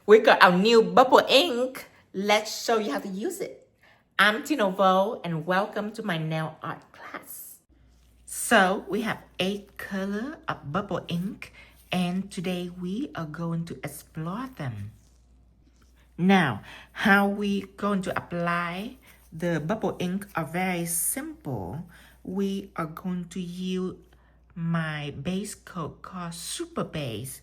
We got our new bubble ink. Let's show you how to use it. I'm Tinovo and welcome to my nail art class. So we have 8 colors of bubble ink and today we are going to explore them. Now, how we going to apply the bubble ink are very simple. We are going to use my base coat called Super Base,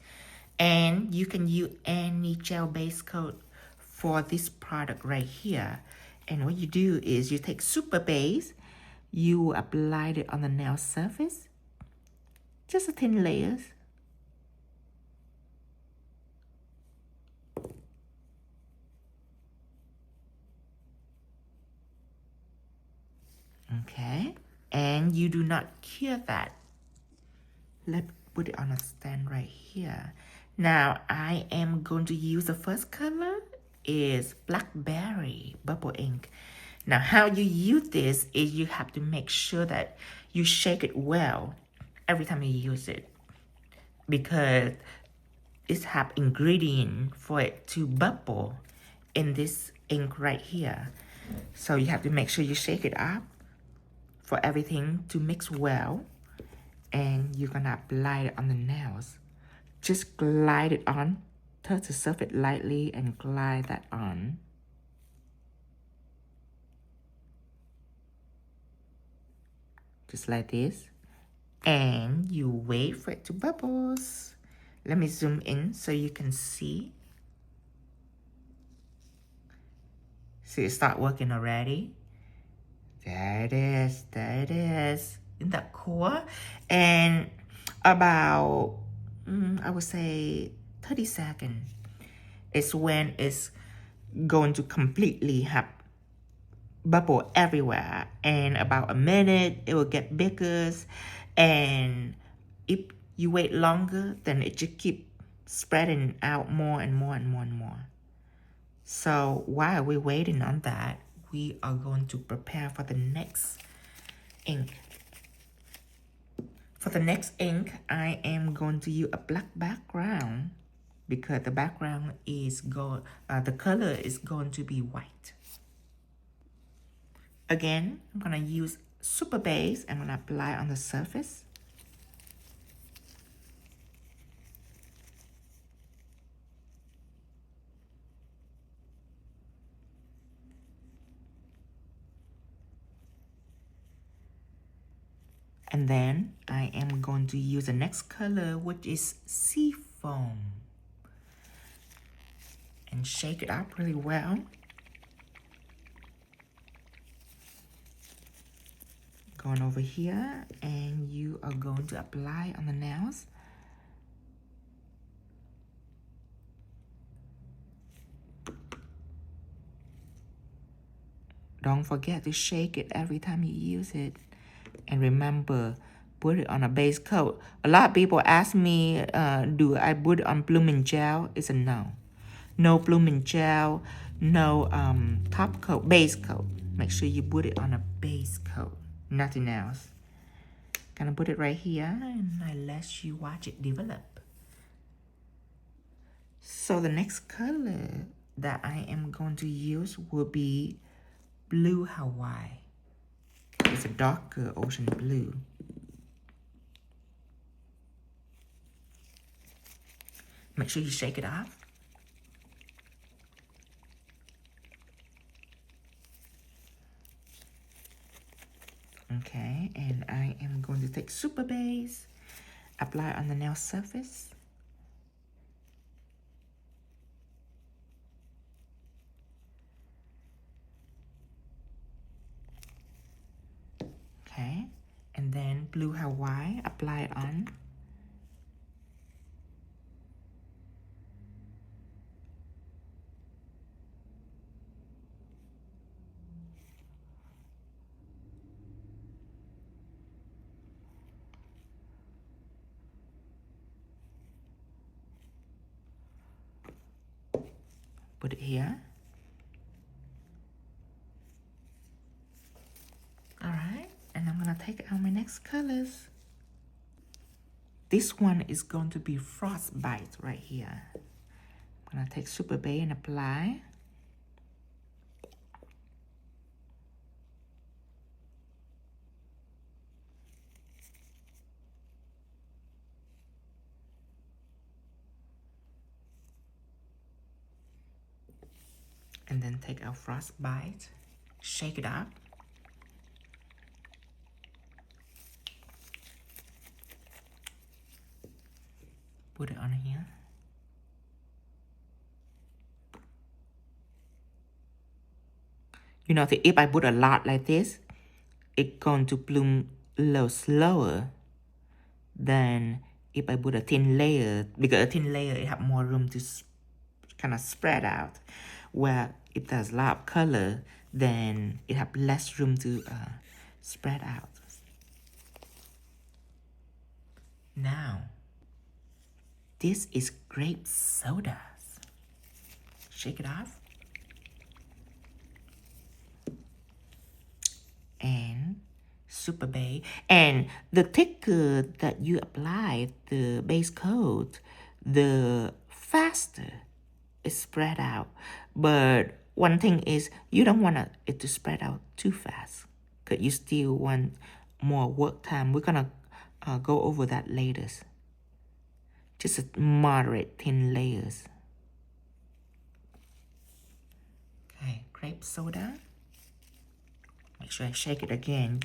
and you can use any gel base coat for this product right here. And what you do is you take Super Base, you apply it on the nail surface, just a thin layers. Okay, and you do not cure that. Let's put it on a stand right here. Now I am going to use the first color is Blackberry bubble ink. Now how you use this is you have to make sure that you shake it well every time you use it, because it have ingredient for it to bubble in this ink right here. So you have to make sure you shake it up for everything to mix well, and you're gonna apply it on the nails. Just glide it on, touch the surface lightly and glide that on. Just like this. And you wait for it to bubbles. Let me zoom in so you can see. See it start working already? There it is, there it is. Isn't that cool? And about, I would say 30 seconds is when it's going to completely have bubble everywhere. And about a minute, it will get bigger. And if you wait longer, then it just keep spreading out more and more and more and more. So while we're waiting on that, we are going to prepare for the next ink. For the next ink, I am going to use a black background because the background is the color is going to be white. Again, I'm gonna use Super Base. I'm gonna apply on the surface. And then I am going to use the next color, which is Sea Foam. And shake it up really well. Going over here, and you are going to apply on the nails. Don't forget to shake it every time you use it. And remember, put it on a base coat. A lot of people ask me, do I put it on blooming gel? It's a no. No blooming gel, no top coat, base coat. Make sure you put it on a base coat, nothing else. Gonna put it right here and I let you watch it develop. So the next color that I am going to use will be Blue Hawaii. It's a darker ocean blue. Make sure you shake it off. Okay, and I am going to take Super Base, apply on the nail surface. Okay, and then Blue Hawaii, apply it on. Put it here. All right, and I'm gonna take out my next colors. This one is going to be Frostbite right here. I'm I'm gonna take Super Bay and apply. And then take our frostbite, shake it up. Put it on here. You know, if I put a lot like this, it's going to bloom a little slower than if I put a thin layer, because a thin layer, it have more room to kind of spread out. Where if there's a lot of color, then it have less room to spread out. Now, this is grape soda. Shake it off. And Super Bay. And the thicker that you apply the base coat, the faster it spread out. But one thing is, you don't want it to spread out too fast, because you still want more work time. We're gonna go over that later. Just a moderate thin layers. Okay, grape soda. Make sure I shake it again.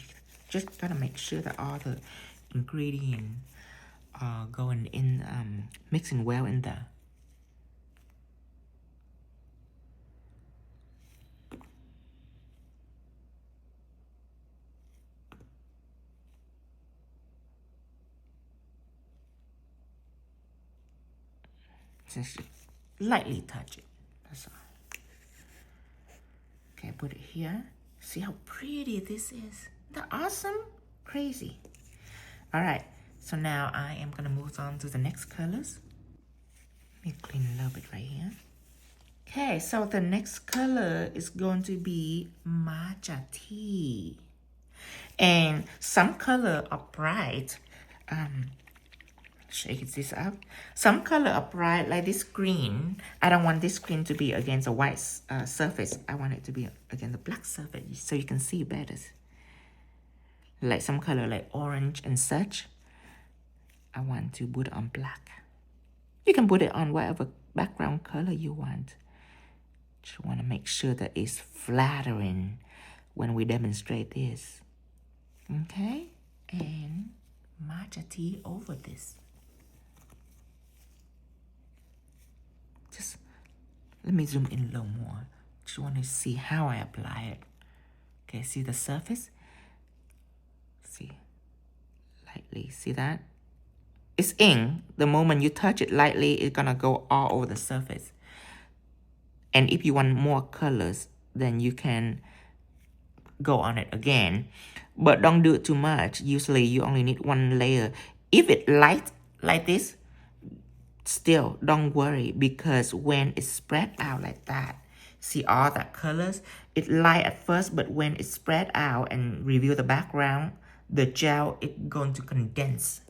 Just gotta make sure that all the ingredients are going in, mixing well in there. Just lightly touch it. That's all. Okay, put it here. See how pretty this is? Isn't that awesome? Crazy. All right, so now I am gonna move on to the next colors. Let me clean a little bit right here. Okay, so the next color is going to be matcha tea. And some color are bright. Shake this up. Some color are bright, like this green. I don't want this green to be against a white surface. I want it to be against the black surface so you can see better. Like some color like orange and such. I want to put it on black. You can put it on whatever background color you want. Just want to make sure that it's flattering when we demonstrate this. Okay? And matcha tea over this. Just let me zoom in a little more. Just want to see how I apply it. Okay, see the surface? See, lightly, see that? It's ink. The moment you touch it lightly, it's gonna go all over the surface. And if you want more colors, then you can go on it again. But don't do it too much. Usually you only need one layer. If it light like this, still don't worry, because when it's spread out like that, see all that colors, it light at first, but when it's spread out and reveal the background, the gel is going to condense,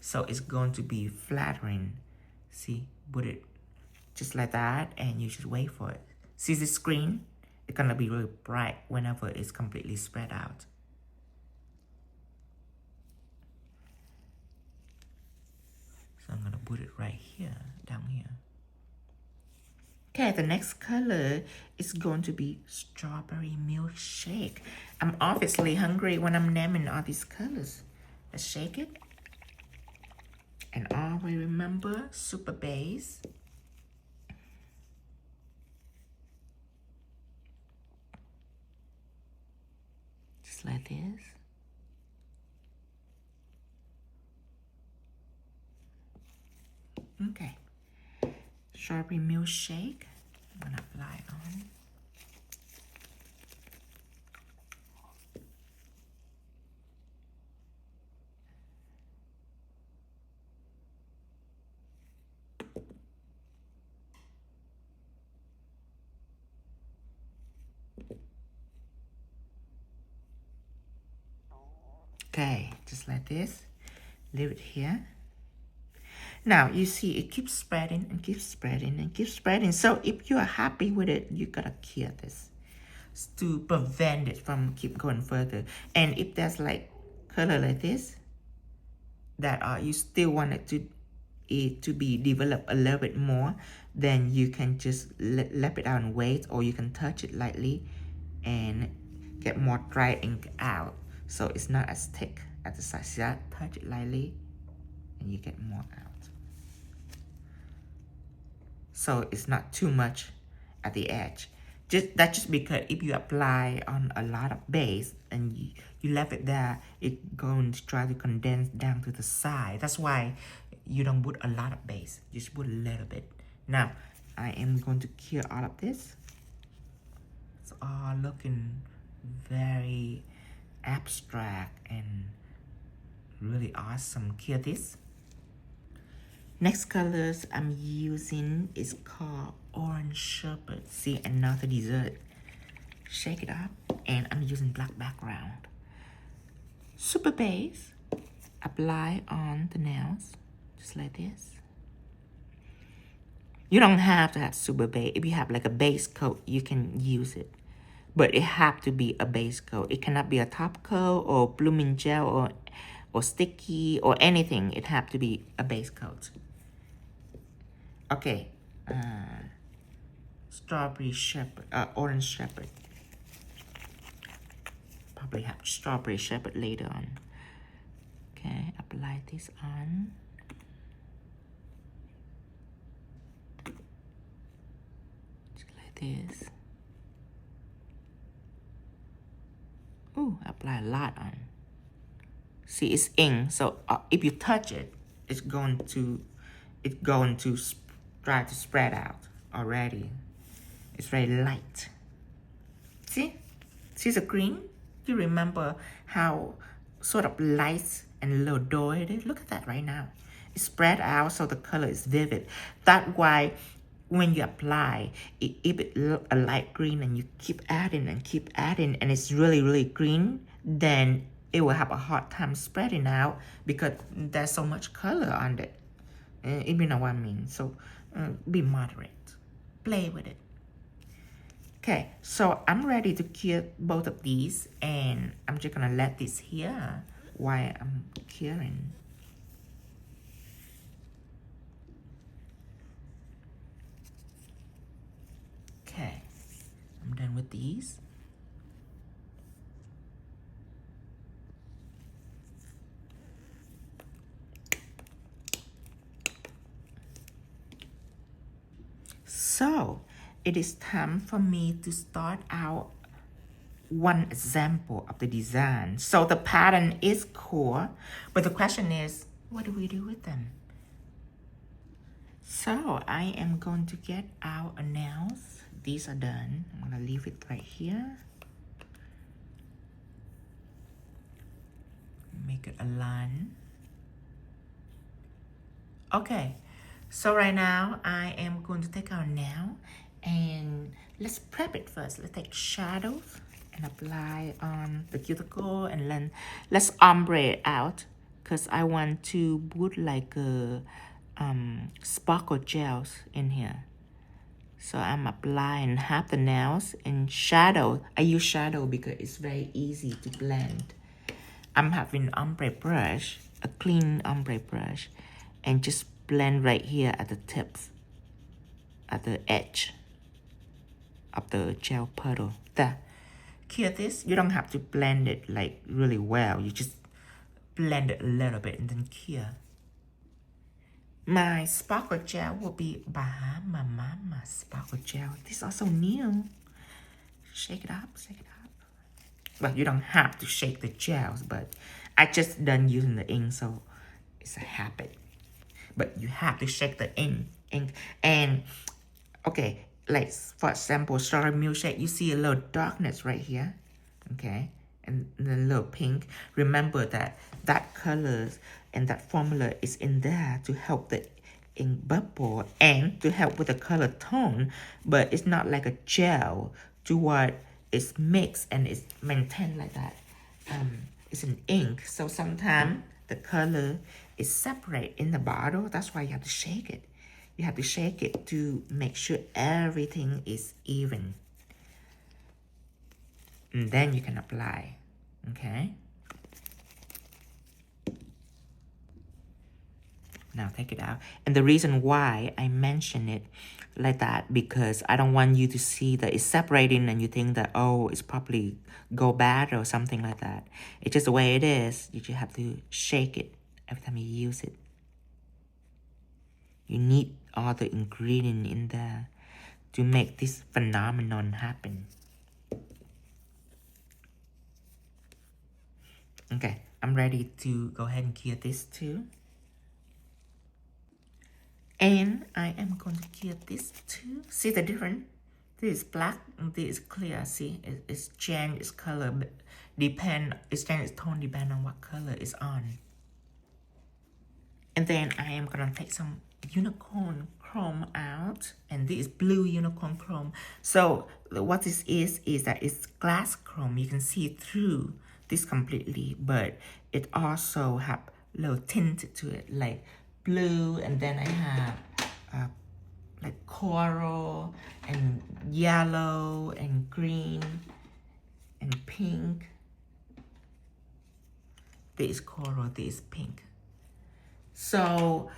so it's going to be flattering. See, put it just like that, and you should wait for it. See the screen? It's gonna be really bright whenever it's completely spread out. So I'm gonna put it right here, down here. Okay, the next color is going to be strawberry milkshake. I'm obviously hungry when I'm naming all these colors. Let's shake it. And always remember, super base. Just like this. Okay. Strawberry milkshake. I'm gonna apply on. Okay, just like this. Leave it here. Now you see it keeps spreading and keeps spreading and keeps spreading. So if you are happy with it, you gotta cure this to prevent it from keep going further. And if there's like color like this that you still want it to be developed a little bit more, then you can just let it out and wait, or you can touch it lightly and get more dry ink out, so it's not as thick at the side. See that? Touch it lightly and you get more out. So it's not too much at the edge. That's just because if you apply on a lot of base and you left it there, it's going to try to condense down to the side. That's why you don't put a lot of base. You just put a little bit. Now, I am going to cure all of this. It's all looking very abstract and really awesome. Cure this. Next colors I'm using is called Orange Sherbet. See, another dessert. Shake it up, and I'm using black background. Super base. Apply on the nails, just like this. You don't have to have super base. If you have like a base coat, you can use it. But it have to be a base coat. It cannot be a top coat or blooming gel or sticky or anything. It have to be a base coat. Okay, strawberry shepherd, orange shepherd. Probably have strawberry shepherd later on. Okay, apply this on. Just like this. Ooh, apply a lot on. See, it's ink, so if you touch it, it's going to try to spread out already. It's very light. See the green? You remember how sort of light and a little dull it is? Look at that right now. It's spread out so the color is vivid. That's why when you apply, if it look a light green and you keep adding and it's really, really green, then it will have a hard time spreading out because there's so much color on it. If you know what I mean. So be moderate. Play with it. Okay, so I'm ready to cure both of these, and I'm just gonna let this here while I'm curing. Okay, I'm done with these. So, it is time for me to start out one example of the design. So the pattern is cool, but the question is, what do we do with them? So I am going to get our nails. These are done. I'm gonna leave it right here. Make it a line. Okay, so right now I am going to take our nail and let's prep it first. Let's take shadows and apply on the cuticle, and then let's ombre it out because I want to put like a sparkle gels in here. So I'm applying half the nails in shadow. I use shadow because it's very easy to blend. I'm having ombre brush, a clean ombre brush, and just blend right here at the tips, at the edge of the gel puddle. There. Cure this. You don't have to blend it like really well. You just blend it a little bit and then cure. My sparkle gel will be Bahama Mama sparkle gel. This is also new. Shake it up, shake it up. Well, you don't have to shake the gels, but I just done using the ink, so it's a habit. But you have to shake the ink. And okay, like for example, strawberry milkshake, you see a little darkness right here, okay, and the little pink. Remember that colors and that formula is in there to help the ink bubble and to help with the color tone, but it's not like a gel to what it's mixed and it's maintained like that. It's an ink, so sometimes the color is separate in the bottle. That's why you have to shake it. You have to shake it to make sure everything is even. And then you can apply, okay? Now take it out. And the reason why I mention it like that, because I don't want you to see that it's separating and you think that, oh, it's probably go bad or something like that. It's just the way it is. You just have to shake it every time you use it. You need all the ingredient in there to make this phenomenon happen. Okay, I'm ready to go ahead and cure this too. And I am going to cure this too. See the difference? This is black and this is clear. See, it's change its color. It's change its tone depend on what color it's on. And then I am gonna take some unicorn chrome out, and this is blue unicorn chrome. So what this is that it's glass chrome. You can see through this completely, but it also have little tint to it, like blue, and then I have like coral and yellow and green and pink. This is coral, this is pink. So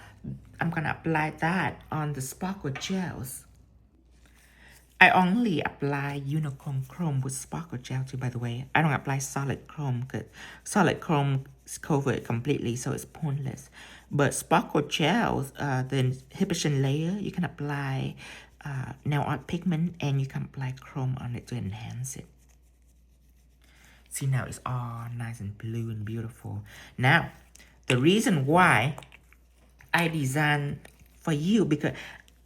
I'm gonna apply that on the sparkle gels. I only apply unicorn chrome with sparkle gel too, by the way. I don't apply solid chrome because solid chrome is covered completely, so it's pointless. But sparkle gels, the inhibition layer, you can apply nail art pigment and you can apply chrome on it to enhance it. See, now it's all nice and blue and beautiful. Now, the reason why I designed for you, because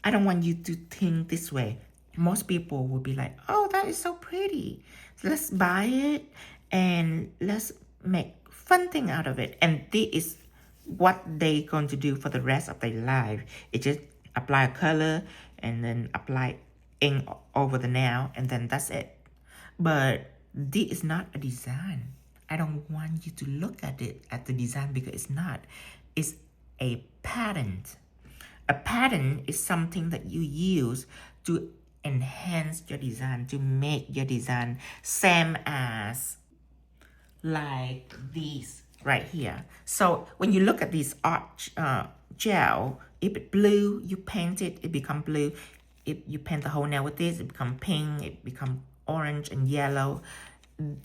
I don't want you to think this way. Most people will be like, oh, that is so pretty. Let's buy it and let's make fun thing out of it. And this is what they're going to do for the rest of their life. It just apply a color and then apply ink over the nail and then that's it. But this is not a design. I don't want you to look at it at the design because it's not. It's a pattern. A pattern is something that you use to enhance your design, to make your design same as like these right here. So when you look at this art gel, if it's blue, you paint it, it become blue. If you paint the whole nail with this, it become pink, it become orange and yellow.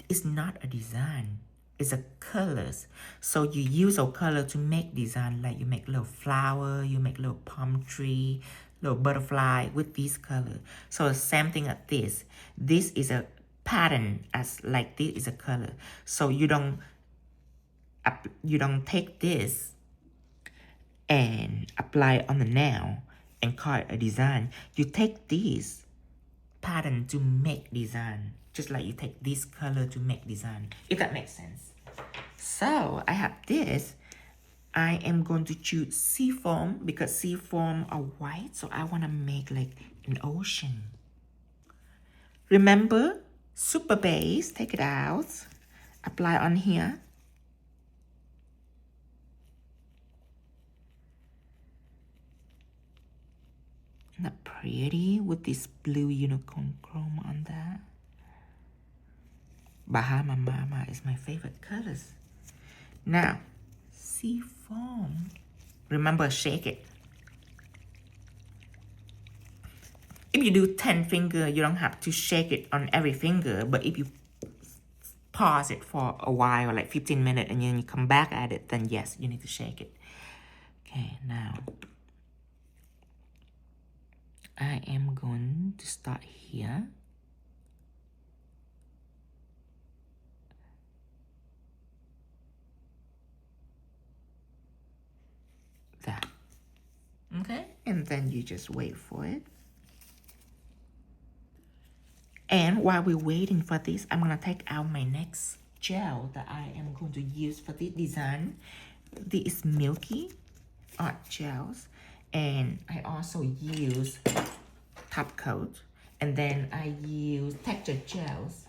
It's not a design. It's a colors. So you use a color to make design, like you make little flower, you make little palm tree, little butterfly with this color. So the same thing as this. This is a pattern as like this is a color. So you don't take this and apply it on the nail and call it a design. You take this pattern to make design, just like you take this color to make design, if that makes sense. So I have this. I am going to choose sea foam because sea foam are white, so I want to make like an ocean. Remember, super base, take it out, apply on here. Isn't that pretty with this blue unicorn chrome on there? Bahama Mama is my favorite colors. Now, sea foam. Remember, shake it. If you do 10 finger, you don't have to shake it on every finger. But if you pause it for a while, like 15 minutes, and then you come back at it, then yes, you need to shake it. Okay, now I am going to start here. That. Okay, and then you just wait for it. And while we're waiting for this, I'm gonna take out my next gel that I am going to use for this design. This is Milky Art Gels, and I also use top coat, and then I use texture gels.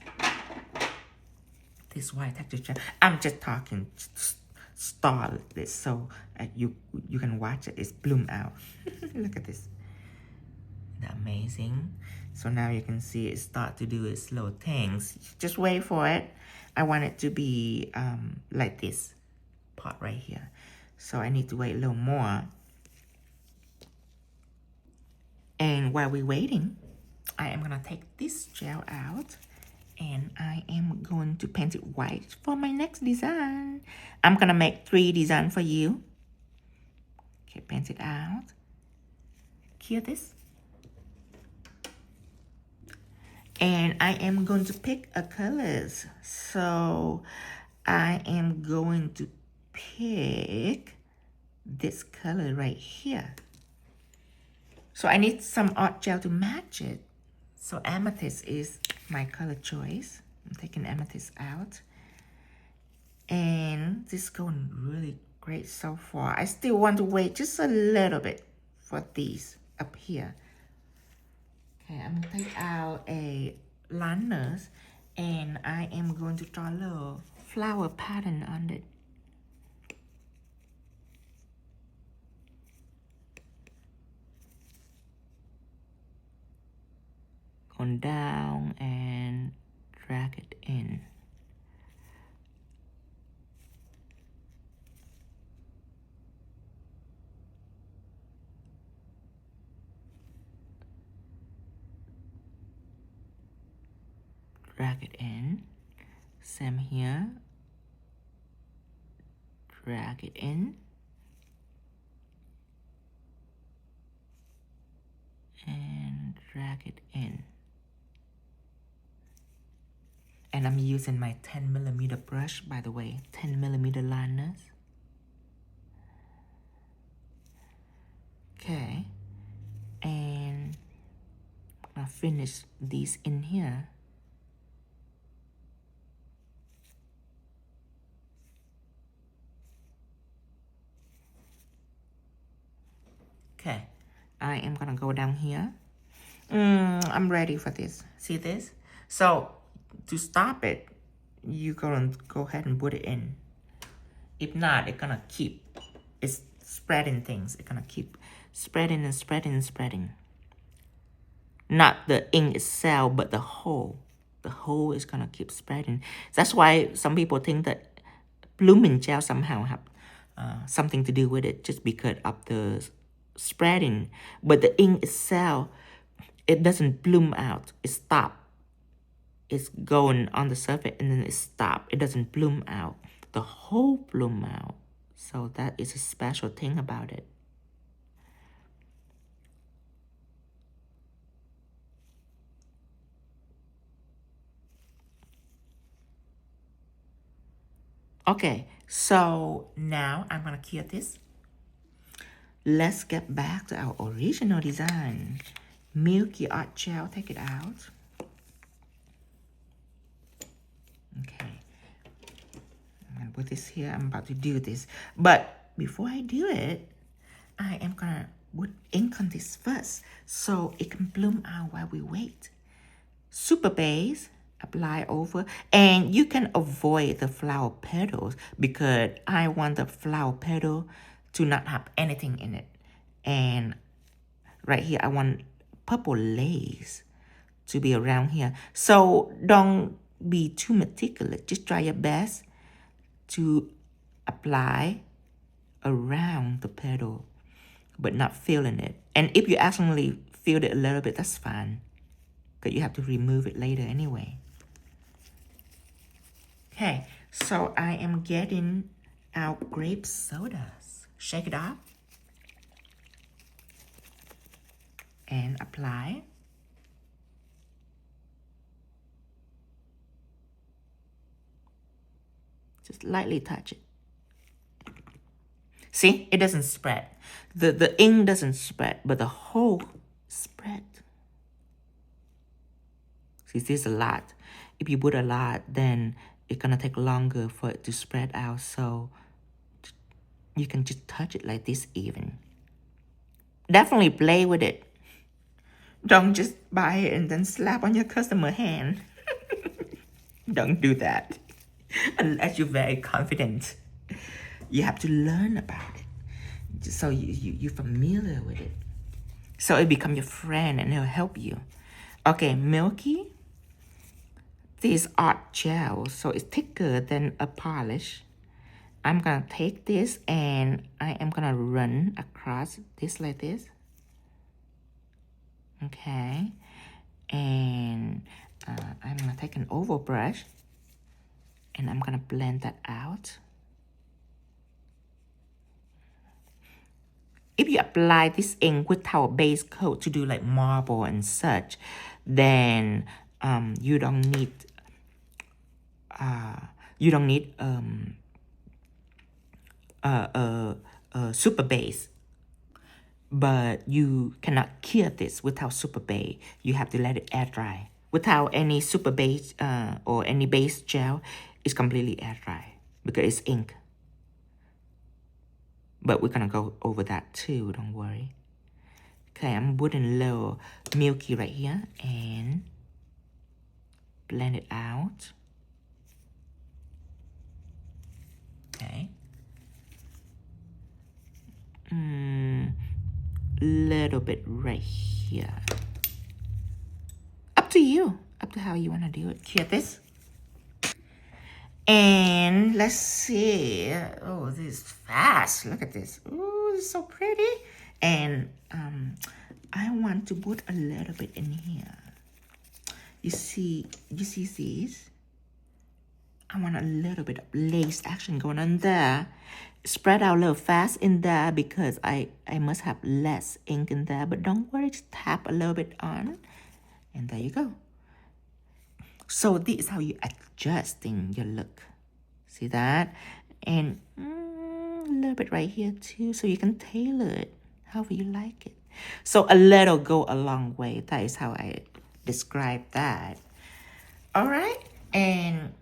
This white texture gel. I'm just talking star like this, so you can watch it. It's bloom out. Look at this. Isn't that amazing? So now you can see it start to do its little things. Just wait for it. I want it to be like this part right here. So I need to wait a little more. And while we're waiting, I am gonna take this gel out and I am going to paint it white for my next design. I'm gonna make 3 designs for you. Okay, paint it out. Clear this. And I am going to pick a colors. So I am going to pick this color right here. So I need some art gel to match it. So amethyst is my color choice. I'm taking amethyst out. And this is going really great so far. I still want to wait just a little bit for these up here. Okay, I'm gonna take out a liners and I am going to draw a little flower pattern on it. Going down and drag it in. Drag it in. Same here. Drag it in. And drag it in. And I'm using my 10mm brush, by the way, 10mm liners. Okay. And I'm gonna finish these in here. Okay, I am gonna go down here. I'm ready for this. See this? So to stop it, you're gonna go ahead and put it in. If not, it's gonna keep it's spreading things. It's gonna keep spreading and spreading and spreading. Not the ink itself, but the whole. The whole is gonna keep spreading. That's why some people think that blooming gel somehow have something to do with it, just because of the spreading. But the ink itself, it doesn't bloom out. It stops. It's going on the surface and then it stops. It doesn't bloom out. The whole bloom out. So that is a special thing about it. Okay, so now I'm gonna clear this. Let's get back to our original design. Milky art gel, take it out. Okay, I'm gonna put this here. I'm about to do this. But before I do it, I am gonna put ink on this first so it can bloom out while we wait. Super base, apply over, and you can avoid the flower petals because I want the flower petal to not have anything in it. And right here, I want purple lace to be around here. So don't be too meticulous. Just try your best to apply around the petal, but not feeling it. And if you accidentally feel it a little bit, that's fine, but you have to remove it later anyway. Okay, so I am getting out grape sodas. Shake it up and apply. Just lightly touch it. See, it doesn't spread. The ink doesn't spread, but the whole spread. See, this is a lot. If you put a lot, then it's gonna take longer for it to spread out. So you can just touch it like this even. Definitely play with it. Don't just buy it and then slap on your customer hand. Don't do that unless you're very confident. you have to learn about it. Just so you're familiar with it. So it become your friend and it'll help you. Okay, Milky. This art gel, so it's thicker than a polish. I'm gonna take this and I am gonna run across this like this. Okay. And I'm gonna take an oval brush and I'm gonna blend that out. If you apply this ink without base coat to do like marble and such, then you don't need super base. But you cannot cure this without super base. You have to let it air dry. Without any super base or any base gel, it's completely air dry because it's ink. But we're gonna go over that too, don't worry. Okay, I'm putting a little milky right here and blend it out. Okay. Little bit right here. Up to you. Up to how you want to do it. Cure this. And let's see. Oh, this is fast. Look at this. Oh, it's so pretty. And I want to put a little bit in here. You see these? I want a little bit of lace action going on there. Spread out a little fast in there because I must have less ink in there. But don't worry, just tap a little bit on. And there you go. So this is how you adjusting your look. See that? And a little bit right here too. So you can tailor it however you like it. So a little go a long way. That is how I describe that. All right. And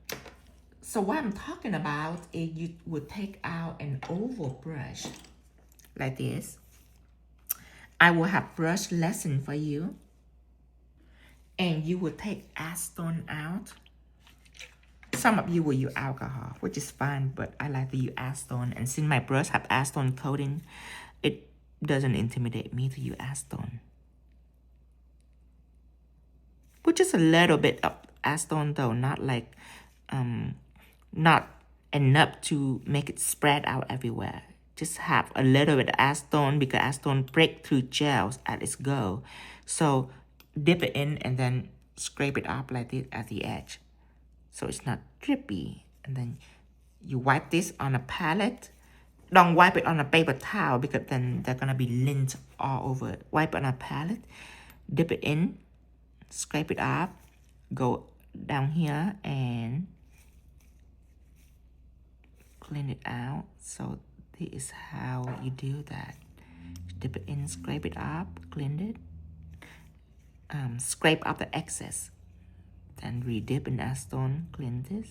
so what I'm talking about is you would take out an oval brush like this. I will have brush lesson for you. And you will take acetone out. Some of you will use alcohol, which is fine, but I like to use acetone. And since my brush have acetone coating, it doesn't intimidate me to use acetone. Which is a little bit of acetone though, not like, not enough to make it spread out everywhere. Just have a little bit of acetone because acetone break through gels at its go. So dip it in and then scrape it up like this at the edge. So it's not drippy. And then you wipe this on a palette. Don't wipe it on a paper towel because then they're gonna be lint all over it. Wipe it on a palette, dip it in, scrape it up, go down here and clean it out. So this is how you do that. Dip it in, scrape it up, clean it. Scrape out the excess. Then re-dip in acetone, clean this,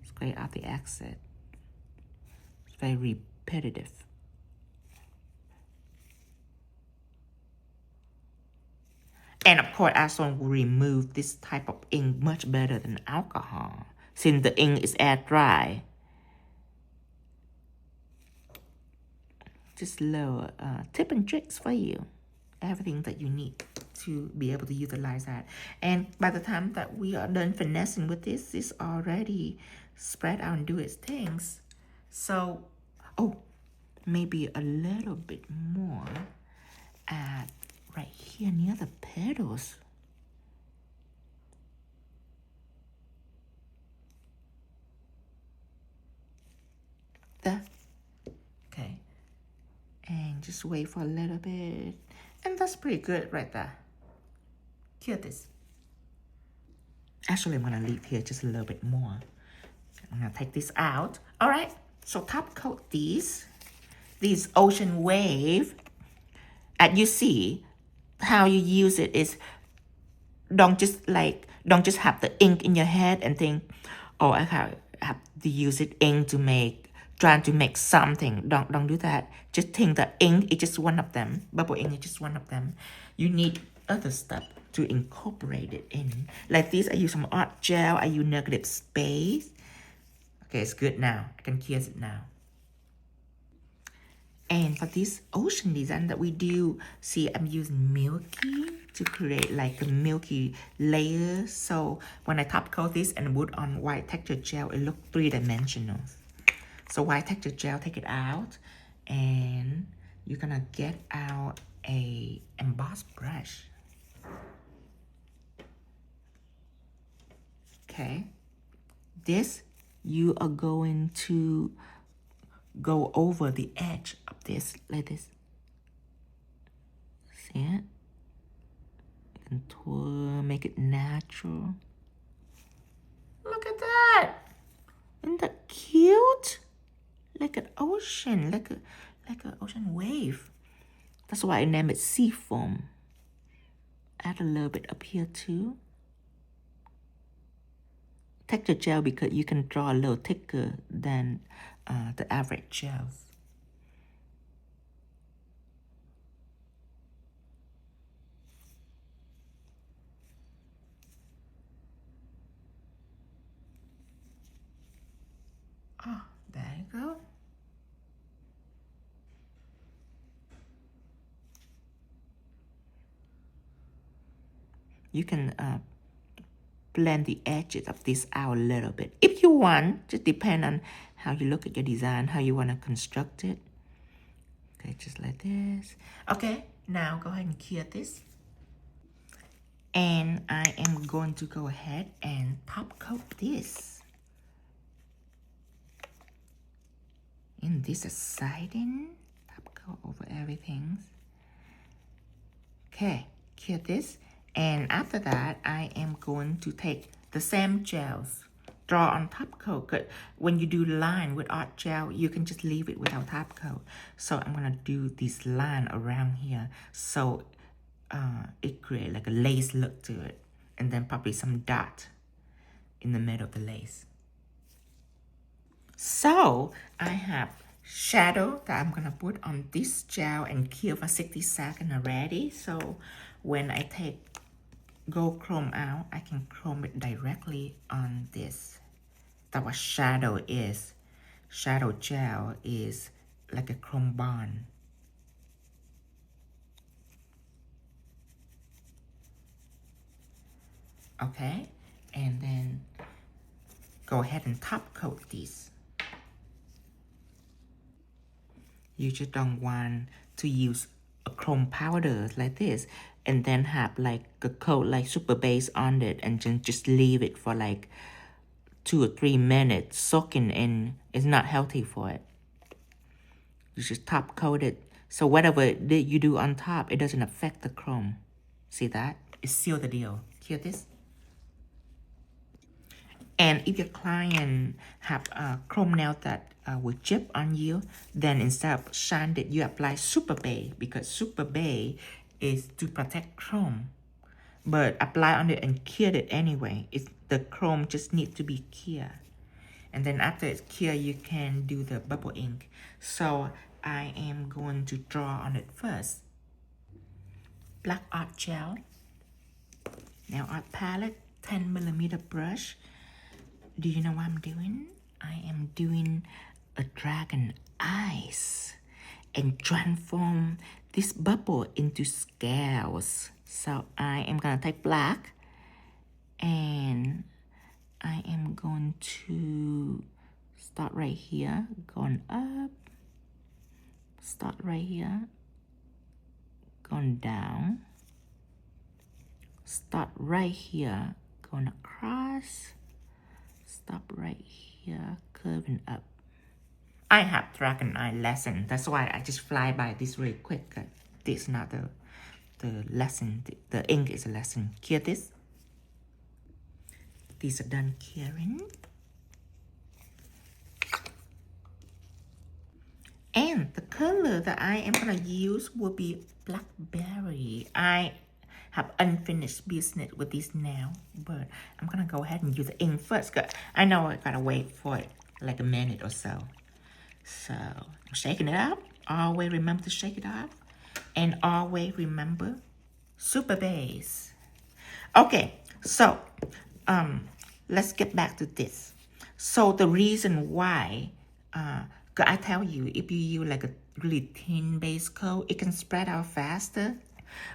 scrape out the excess. It's very repetitive. And of course, acetone will remove this type of ink much better than alcohol, since the ink is air dry. Just little tip and tricks for you. Everything that you need to be able to utilize that. And by the time that we are done finessing with this, it's already spread out and do its things. So, oh, maybe a little bit more at right here near the petals. There. Okay. And just wait for a little bit. And that's pretty good right there. Cure this. Actually, I'm gonna leave here just a little bit more. I'm gonna take this out. All right, so top coat these ocean wave. As you see, how you use it is don't just have the ink in your head and think, oh, I have to use it ink to trying to make something. Don't do that. Just think that ink is just one of them. Bubble ink is just one of them. You need other stuff to incorporate it in. Like this, I use some art gel. I use negative space. Okay, it's good now. I can cure it now. And for this ocean design that we do, see I'm using milky to create like a milky layer. So when I top coat this and put on white texture gel, it looks three-dimensional. So white texture gel, take it out, and you're gonna get out a embossed brush. Okay, this you are going to go over the edge of this like this. See it? Contour, make it natural. Look at that! Isn't that cute? Like an ocean, like an ocean wave. That's why I named it sea foam. Add a little bit up here too. Texture gel because you can draw a little thicker than the average gels. Oh, there you go. You can blend the edges of this out a little bit. If you want, just depend on how you look at your design, how you want to construct it. Okay, just like this. Okay, now go ahead and cure this. And I am going to go ahead and top coat this. And this is siding, top coat over everything. Okay, cure this. And after that, I am going to take the same gels, draw on top coat. When you do line with art gel, you can just leave it without top coat. So I'm gonna do this line around here. So it creates like a lace look to it. And then probably some dot in the middle of the lace. So I have shadow that I'm gonna put on this gel and cure for 60 seconds already. So when I take gold chrome out, I can chrome it directly on this. That's what shadow is. Shadow gel is like a chrome bond. Okay, and then go ahead and top coat these. You just don't want to use a chrome powder like this and then have like a coat like super base on it and then just leave it for like 2 or 3 minutes soaking in. It's not healthy for it. You just top coat it. So whatever you do on top, it doesn't affect the chrome. See that? It seals the deal. Hear this? And if your client have chrome nail that will chip on you, then instead of shine it, you apply Super Bay because Super Bay is to protect chrome. But apply on it and cure it anyway. The chrome just needs to be cured. And then after it's cured, you can do the bubble ink. So I am going to draw on it first. Black art gel, nail art palette, 10mm brush. Do you know what I'm doing? I am doing a dragon eyes and transform this bubble into scales. So I am gonna take black and I am going to start right here, going up, start right here, going down, start right here, going across, stop right here, curving up. I have dragon eye lesson. That's why I just fly by this really quick. This is not the lesson. The ink is a lesson. Cure this. These are done curing. And the color that I am gonna use will be blackberry. I have unfinished business with this now, but I'm gonna go ahead and use the ink first. I know I gotta wait for it like a minute or so. So I'm shaking it up. Always remember to shake it up, and always remember Super Base. Okay, so let's get back to this. So the reason why, I tell you, if you use like a really thin base coat, it can spread out faster,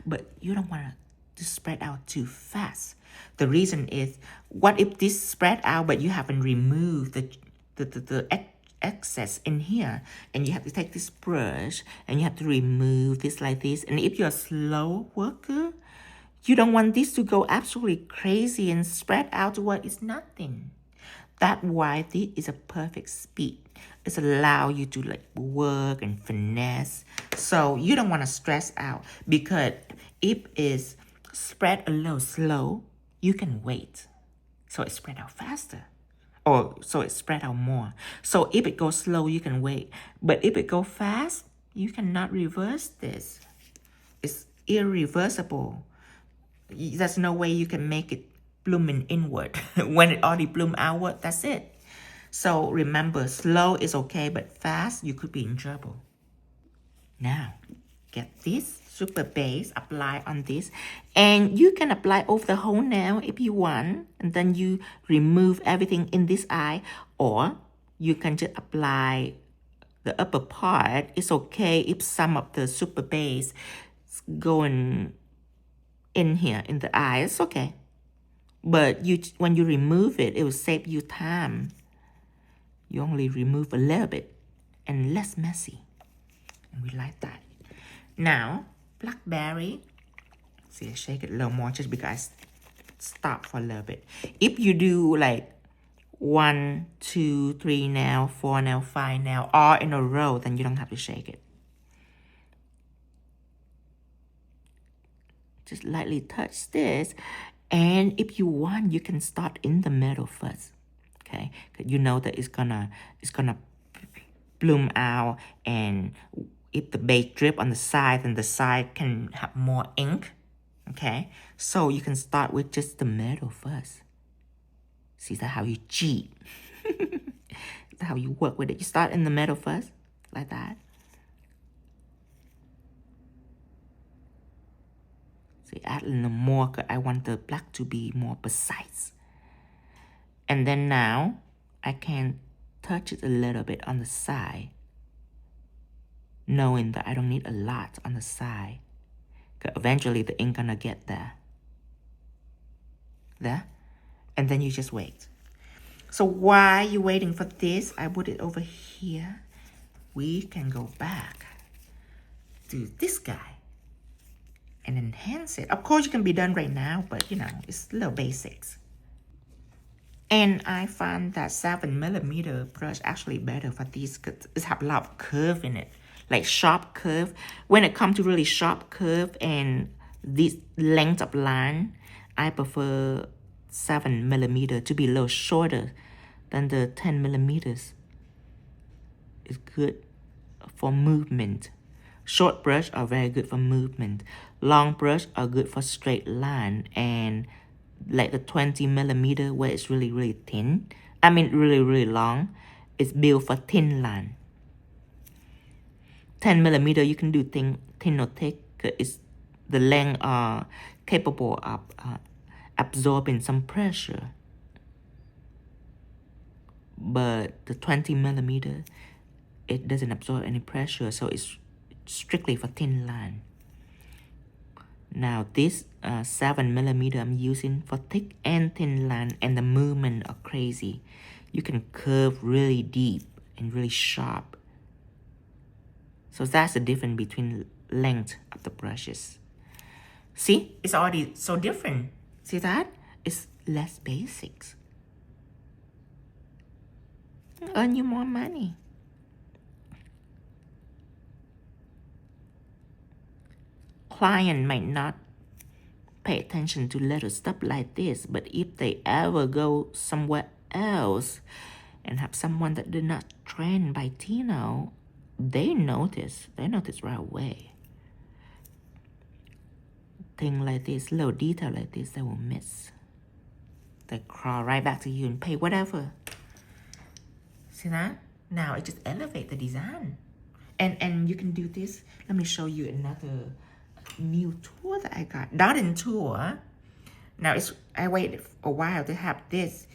but you don't want to spread out too fast. The reason is, what if this spread out but you haven't removed the excess in here, and you have to take this brush and you have to remove this like this. And if you're a slow worker, you don't want this to go absolutely crazy and spread out to where it's nothing. That's why this is a perfect speed. It's allow you to like work and finesse. So you don't want to stress out, because if it's spread a little slow, you can wait. So it spread out faster. Or so it spread out more. So if it goes slow, you can wait. But if it goes fast, you cannot reverse this. It's irreversible. There's no way you can make it blooming inward. When it already bloom outward, that's it. So remember, slow is okay, but fast, you could be in trouble. Now, get this super base, apply on this, and you can apply over the whole nail if you want, and then you remove everything in this eye, or you can just apply the upper part. It's okay if some of the super base is going in here in the eye, it's okay. But when you remove it, it will save you time. You only remove a little bit and less messy, and we like that. Now, blackberry. See, I shake it a little more just because I stop for a little bit. If you do like 1, 2, 3 nail, 4 nail, 5 nail, all in a row, then you don't have to shake it. Just lightly touch this, and if you want, you can start in the middle first. Okay, you know that it's gonna bloom out, and if the base drip on the side, then the side can have more ink. Okay, so you can start with just the middle first. See, that's how you cheat. That's how you work with it. You start in the middle first, like that. See, add a little more, because I want the black to be more precise. And then now, I can touch it a little bit on the side, knowing that I don't need a lot on the side, because eventually the ink gonna get there. There. And then you just wait. So while you're waiting for this, I put it over here. We can go back to this guy and enhance it. Of course, you can be done right now, but you know, it's little basics. And I find that 7mm brush actually better for these, because it have a lot of curve in it, like sharp curve. When it comes to really sharp curve and this length of line, I prefer 7mm to be a little shorter than the 10mm. It's good for movement. Short brush are very good for movement. Long brush are good for straight line, and like the 20mm where it's really, really thin. I mean, really, really long. It's built for thin line. 10mm, you can do thin or thick. It's the length are capable of absorbing some pressure. But the 20mm, it doesn't absorb any pressure, so it's strictly for thin line. Now this 7mm I'm using for thick and thin line, and the movement are crazy. You can curve really deep and really sharp. So that's the difference between length of the brushes. See, it's already so different. See that? It's less basics. Earn you more money. Client might not pay attention to little stuff like this, but if they ever go somewhere else and have someone that did not train by Tino, they notice right away. Thing like this, little detail like this, they will miss. They crawl right back to you and pay whatever. See that? Now it just elevates the design. And you can do this. Let me show you another new tool that I got. Dotting tool. Now I waited a while to have this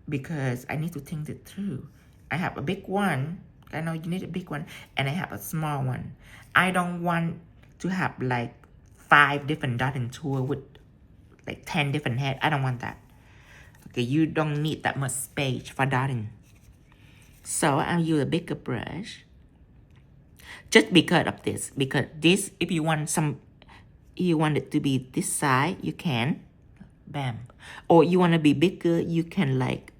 because I need to think it through. I have a big one I know you need a big one, and I have a small one. I don't want to have like 5 different dotting tool with like 10 different heads. I don't want that. Okay, you don't need that much space for dotting. So I'll use a bigger brush. Just because of this, because this, if you want it to be this side, you can, bam. Or you want to be bigger, you can like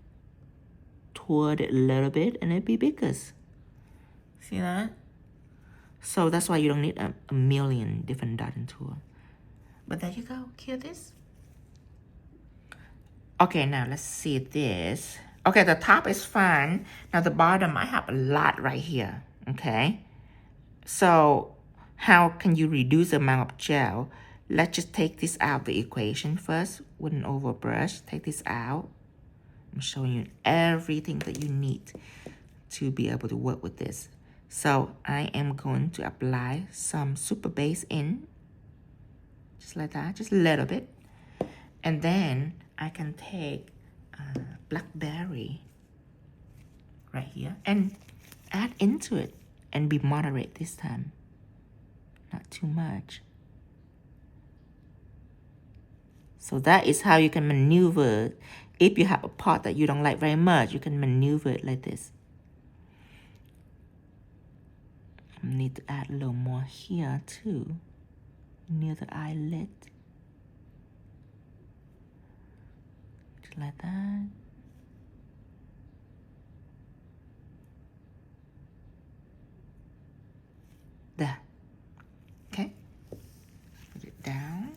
twirl it a little bit and it'll be bigger. See that? So that's why you don't need a million different dotting tools. But there you go, cue this. Okay, now let's see this. Okay, the top is fine. Now the bottom, I have a lot right here, okay? So how can you reduce the amount of gel? Let's just take this out of the equation first with an oval brush. Take this out. I'm showing you everything that you need to be able to work with this. So I am going to apply some super base in, just like that, just a little bit. And then I can take blackberry right here and add into it and be moderate this time. Not too much. So that is how you can maneuver. If you have a part that you don't like very much, you can maneuver it like this. I need to add a little more here too, near the eyelid. Just like that. There. Okay. Put it down.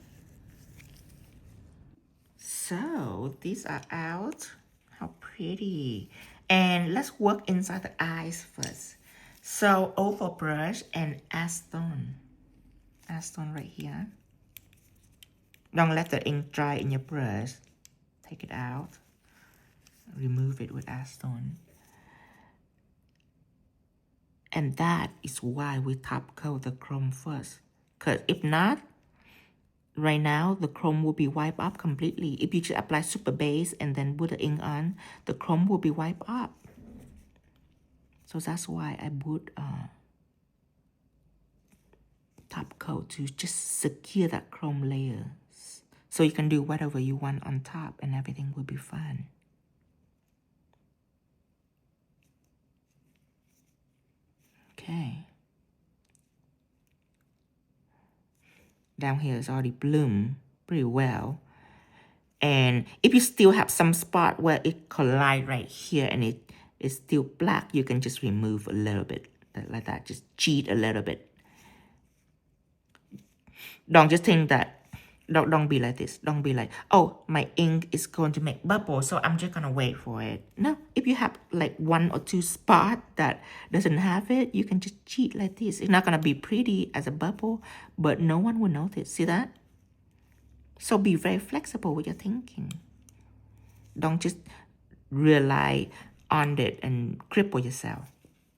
So these are out. How pretty. And let's work inside the eyes first. So oval brush and acetone. Acetone right here. Don't let the ink dry in your brush. Take it out. Remove it with acetone. And that is why we top coat the chrome first. Because if not, right now, the chrome will be wiped up completely. If you just apply super base and then put the ink on, the chrome will be wiped up. So that's why I put top coat to just secure that chrome layer. So you can do whatever you want on top and everything will be fine. Okay. Down here is already bloomed pretty well. And if you still have some spot where it collide right here and it is still black, you can just remove a little bit like that. Just cheat a little bit. Don't just think that, don't be like this. Don't be like, oh, my ink is going to make bubbles, so I'm just gonna wait for it. No, if you have like 1 or 2 spots that doesn't have it, you can just cheat like this. It's not gonna be pretty as a bubble, but no one will notice. See that? So be very flexible with your thinking. Don't just rely on it and cripple yourself.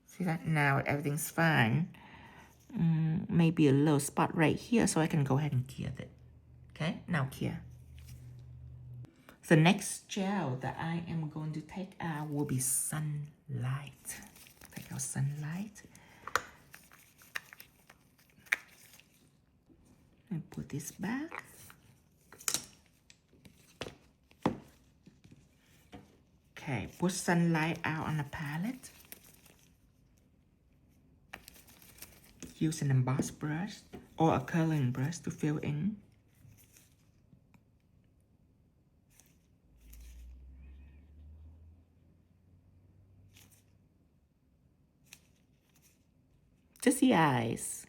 See that? Now everything's fine. Maybe a little spot right here, so I can go ahead and cure it. Okay, now cure. The next gel that I am going to take out will be sunlight. Take out sunlight. And put this back. Okay, put sunlight out on the palette. Use an emboss brush or a coloring brush to fill in. Just the eyes.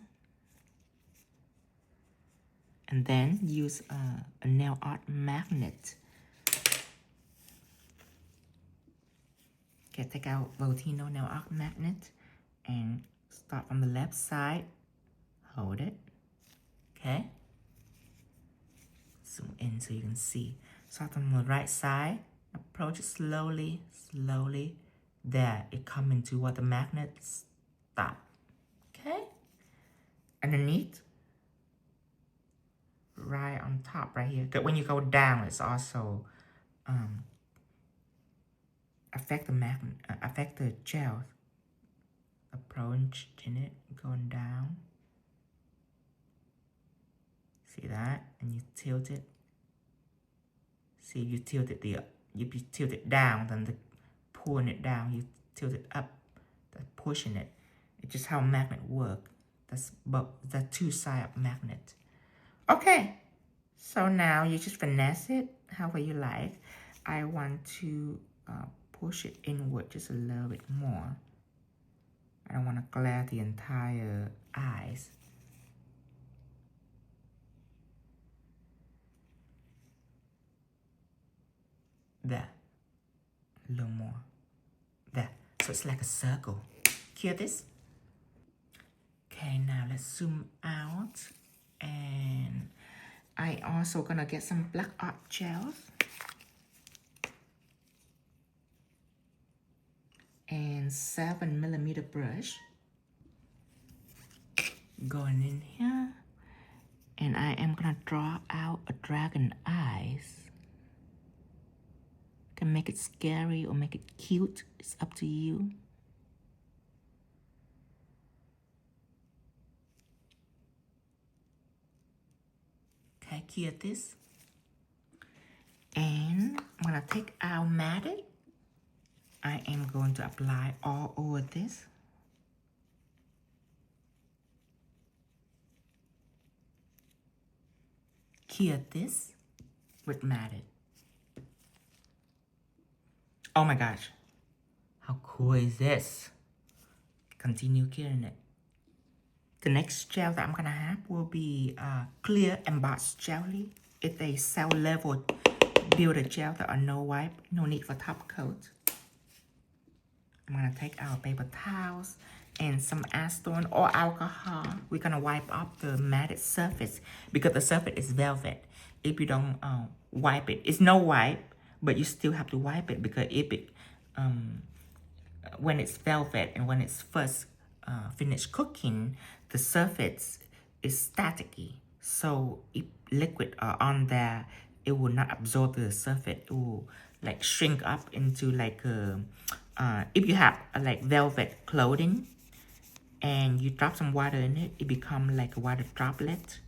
And then use a nail art magnet. Okay, take out Voltino nail art magnet and start from the left side. Hold it. Okay. Zoom in so you can see. Start from the right side. Approach it slowly, slowly. There, it comes into what the magnet stop. Okay. Underneath. Right on top, right here. Because when you go down, it's also affect the magnet, affect the gel. approaching it, going down. See that? And you tilt it. See, you tilt it if you tilt it down, then the pulling it down, you tilt it up, that's pushing it. It's just how magnet work. That's the two side of magnet. Okay, so now you just finesse it however you like. I want to push it inward just a little bit more. I don't want to glare the entire eyes. There, a little more. There, so it's like a circle. Hear this? Okay, now let's zoom out. And I also gonna get some black art gels. And 7mm brush. Going in here. And I am gonna draw out a dragon eyes. Can make it scary or make it cute. It's up to you. Okay, cute this. And I'm gonna take our matted. I am going to apply all over this. Cure this with matted. Oh my gosh, how cool is this? Continue curing it. The next gel that I'm gonna have will be clear embossed jelly. It's a cell level builder gel that are no wipe, no need for top coat. I'm gonna take our paper towels and some acetone or alcohol. We're gonna wipe off the matted surface because the surface is velvet. If you don't wipe it, it's no wipe, but you still have to wipe it because if it, when it's velvet and when it's first finished cooking, the surface is staticky. So if liquid are on there, it will not absorb the surface. It will like shrink up into like if you have like velvet clothing and you drop some water in it, it becomes like a water droplet.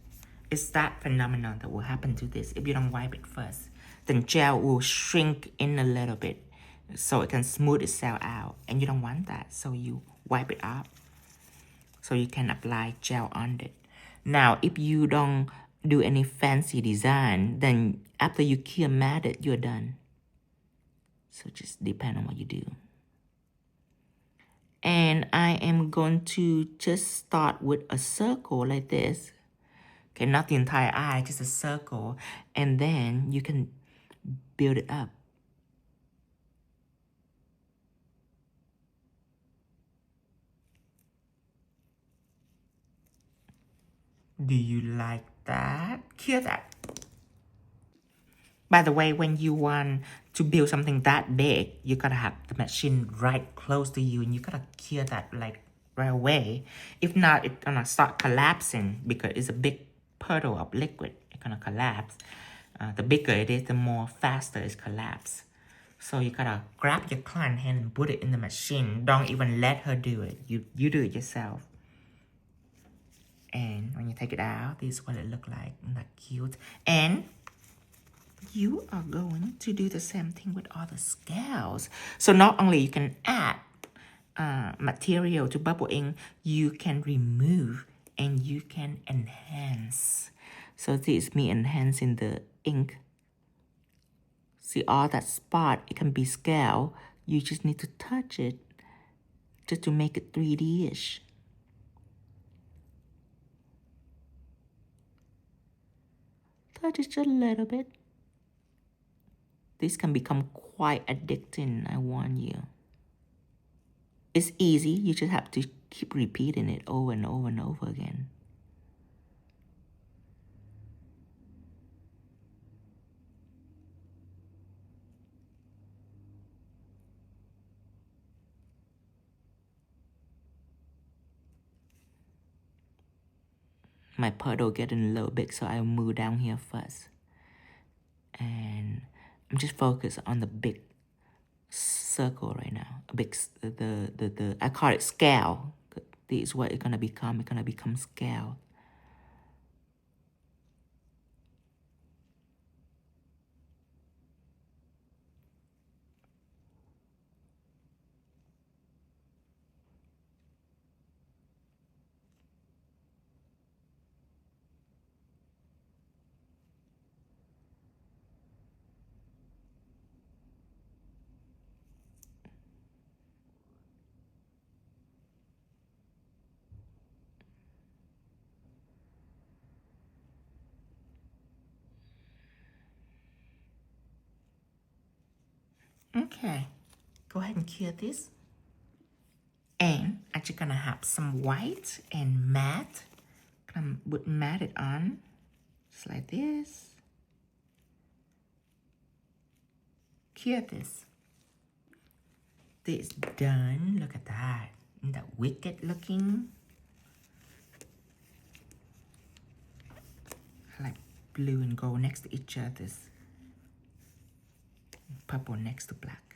It's that phenomenon that will happen to this if you don't wipe it first. Then gel will shrink in a little bit so it can smooth itself out, and you don't want that, so you wipe it up so you can apply gel on it. Now, if you don't do any fancy design, then after you cure mat it, you're done. So just depend on what you do. And I am going to just start with a circle like this. Okay, not the entire eye, just a circle. And then you can build it up. Do you like that? Cure that. By the way, when you want to build something that big, you gotta have the machine right close to you and you gotta cure that like right away. If not, it's gonna start collapsing because it's a big puddle of liquid. It's gonna collapse. The bigger it is, the more faster it's collapse. So you gotta grab your client hand and put it in the machine. Don't even let her do it. You do it yourself. And when you take it out, this is what it looks like. Isn't that cute? And you are going to do the same thing with all the scales. So not only you can add material to bubble ink, you can remove and you can enhance. So this is me enhancing the ink. See all that spot, it can be scale. You just need to touch it just to make it 3D-ish. Touch it just a little bit. This can become quite addicting, I warn you. It's easy, you just have to keep repeating it over and over and over again. My puddle getting a little big, so I'll move down here first. And I'm just focused on the big circle right now. A big, the I call it scale. This is what it's gonna become. It's gonna become scale. Okay, go ahead and cure this. And I'm just gonna have some white and matte. Gonna put matte it on, just like this. Cure this. This is done. Look at that. Isn't that wicked looking? I like blue and gold next to each other. Purple next to black.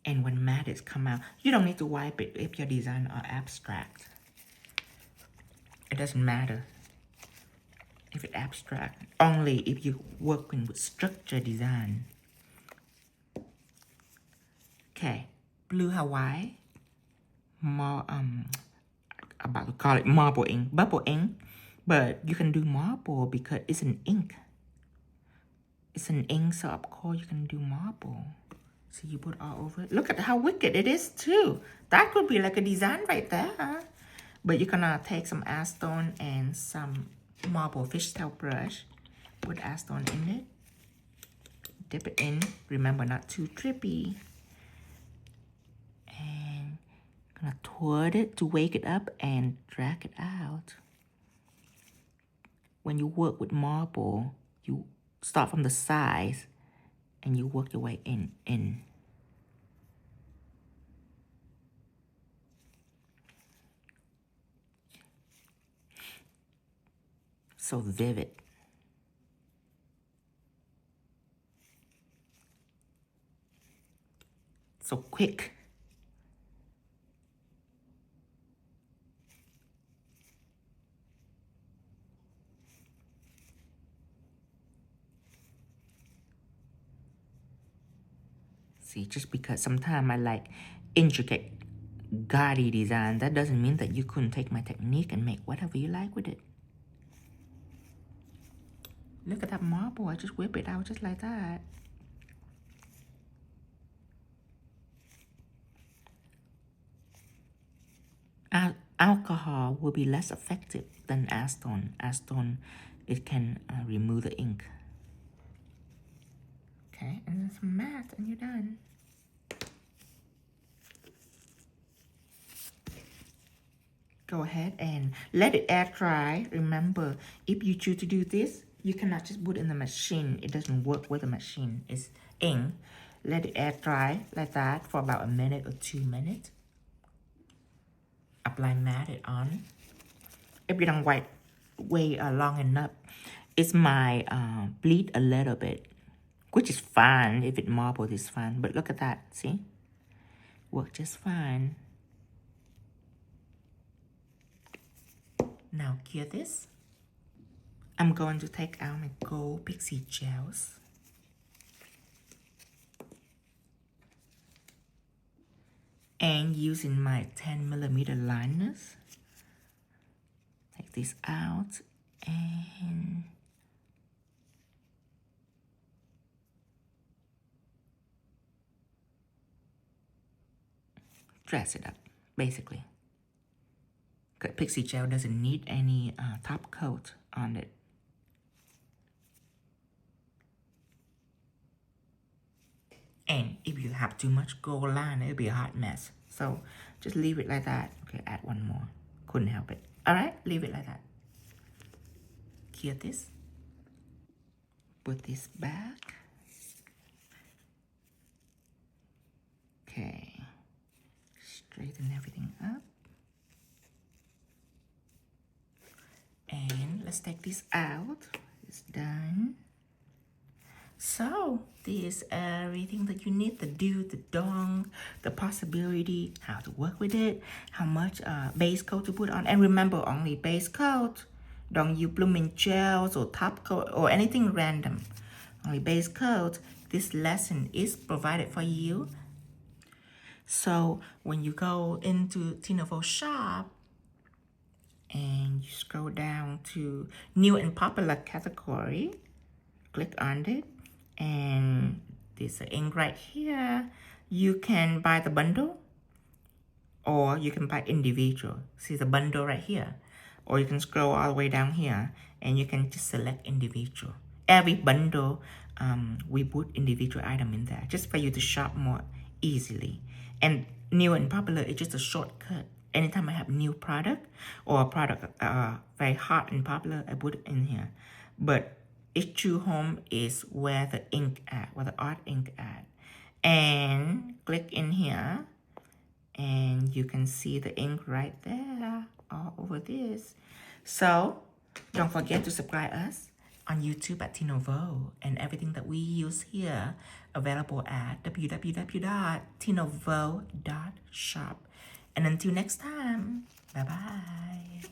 And when matte is come out, you don't need to wipe it if your design are abstract. It doesn't matter if it's abstract. Only if you're working with structure design. Okay, blue Hawaii. More about to call it marble ink, bubble ink, but you can do marble because it's an ink. It's an ink, so of course you can do marble. So you put all over it. Look at how wicked it is too. That could be like a design right there. But you're gonna take some acetone and some marble fishtail brush. Put acetone in it. Dip it in. Remember, not too drippy. And gonna twirl it to wake it up and drag it out. When you work with marble, you start from the sides and you work your way in. So vivid. So quick. See, just because sometimes I like intricate, gaudy design, that doesn't mean that you couldn't take my technique and make whatever you like with it. Look at that marble. I just whip it out just like that. Alcohol will be less effective than acetone. Acetone, it can remove the ink. Okay, and then some matte and you're done. Go ahead and let it air dry. Remember, if you choose to do this, you cannot just put it in the machine. It doesn't work with the machine. It's ink. Let it air dry like that for about a minute or 2 minutes. Apply matte it on. If you don't wait long enough, it might bleed a little bit, which is fine. If it marbled, it's fine. But look at that, see? Work just fine. Now cure this. I'm going to take out my gold pixie gels. And using my 10mm liners, take this out and dress it up, basically. Because pixie gel doesn't need any top coat on it. And if you have too much gold line, it'll be a hot mess. So just leave it like that. Okay, add one more. Couldn't help it. All right, leave it like that. Cure this. Put this back. Okay. Straighten everything up. And let's take this out. It's done. So this is everything that you need, the do, the don't, the possibility, how to work with it, how much base coat to put on. And remember, only base coat. Don't use blooming gels or top coat or anything random. Only base coat. This lesson is provided for you. So when you go into Tina Vo shop and you scroll down to new and popular category, click on it, and this ink right here. You can buy the bundle or you can buy individual. See the bundle right here, or you can scroll all the way down here and you can just select individual. Every bundle we put individual item in there just for you to shop more easily. And new and popular is just a shortcut. Anytime I have new product or a product very hot and popular, I put it in here. But issue home is where the ink at, where the art ink at. And click in here and you can see the ink right there all over this. So don't forget to subscribe us on YouTube at Tina Vo, and everything that we use here available at www.tinavo.shop. And until next time, bye-bye.